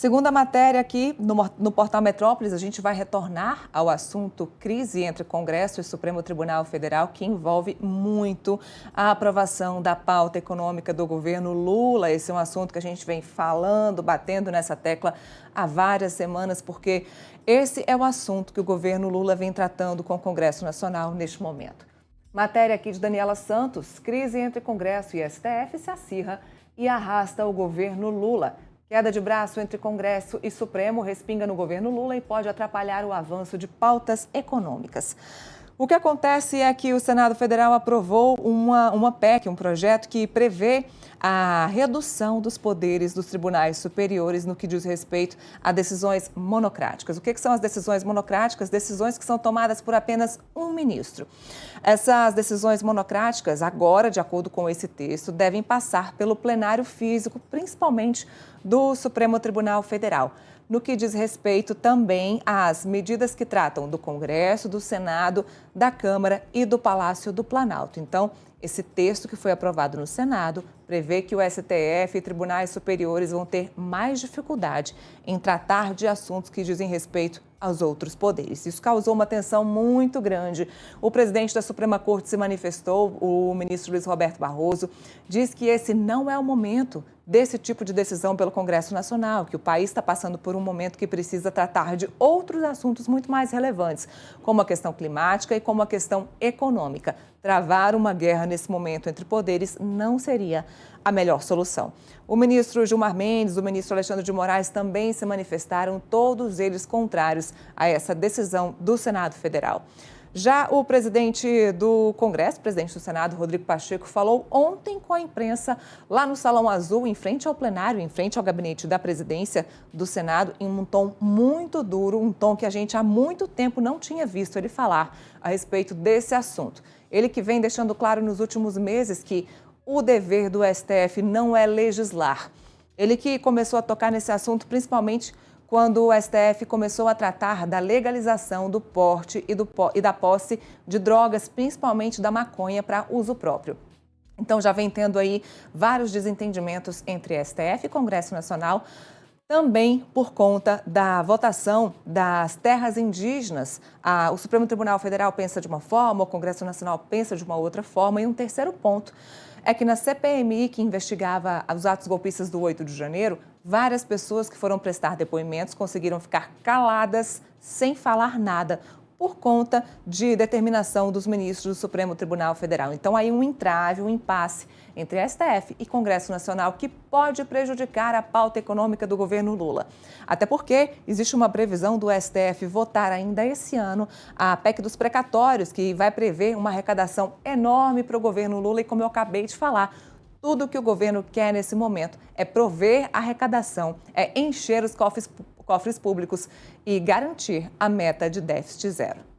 Segunda matéria aqui no Portal Metrópolis, a gente vai retornar ao assunto crise entre Congresso e Supremo Tribunal Federal, que envolve muito a aprovação da pauta econômica do governo Lula. Esse é um assunto que a gente vem falando, batendo nessa tecla há várias semanas, porque esse é o assunto que o governo Lula vem tratando com o Congresso Nacional neste momento. Matéria aqui de Daniela Santos: crise entre Congresso e STF se acirra e arrasta o governo Lula. Queda de braço entre Congresso e Supremo respinga no governo Lula e pode atrapalhar o avanço de pautas econômicas. O que acontece é que o Senado Federal aprovou uma PEC, um projeto que prevê a redução dos poderes dos tribunais superiores no que diz respeito a decisões monocráticas. O que são as decisões monocráticas? Decisões que são tomadas por apenas um ministro. Essas decisões monocráticas, agora, de acordo com esse texto, devem passar pelo plenário físico, principalmente do Supremo Tribunal Federal, no que diz respeito também às medidas que tratam do Congresso, do Senado, da Câmara e do Palácio do Planalto. Então, esse texto que foi aprovado no Senado prevê que o STF e tribunais superiores vão ter mais dificuldade em tratar de assuntos que dizem respeito aos outros poderes. Isso causou uma tensão muito grande. O presidente da Suprema Corte se manifestou, o ministro Luiz Roberto Barroso, diz que esse não é o momento desse tipo de decisão pelo Congresso Nacional, que o país está passando por um momento que precisa tratar de outros assuntos muito mais relevantes, como a questão climática e como a questão econômica. Travar uma guerra nesse momento entre poderes não seria a melhor solução. O ministro Gilmar Mendes, o ministro Alexandre de Moraes também se manifestaram, todos eles contrários a essa decisão do Senado Federal. Já o presidente do Congresso, presidente do Senado, Rodrigo Pacheco, falou ontem com a imprensa lá no Salão Azul, em frente ao plenário, em frente ao gabinete da presidência do Senado, em um tom muito duro, um tom que a gente há muito tempo não tinha visto ele falar a respeito desse assunto. Ele que vem deixando claro nos últimos meses que o dever do STF não é legislar. Ele que começou a tocar nesse assunto principalmente quando o STF começou a tratar da legalização do porte e da posse de drogas, principalmente da maconha, para uso próprio. Então já vem tendo aí vários desentendimentos entre STF e Congresso Nacional, também por conta da votação das terras indígenas. O Supremo Tribunal Federal pensa de uma forma, o Congresso Nacional pensa de uma outra forma. E um terceiro ponto é que na CPMI, que investigava os atos golpistas do 8 de janeiro, várias pessoas que foram prestar depoimentos conseguiram ficar caladas, sem falar nada, por conta de determinação dos ministros do Supremo Tribunal Federal. Então, aí um entrave, um impasse entre STF e Congresso Nacional que pode prejudicar a pauta econômica do governo Lula. Até porque existe uma previsão do STF votar ainda esse ano a PEC dos precatórios, que vai prever uma arrecadação enorme para o governo Lula e, como eu acabei de falar, tudo que o governo quer nesse momento é prover arrecadação, é encher os cofres públicos e garantir a meta de déficit zero.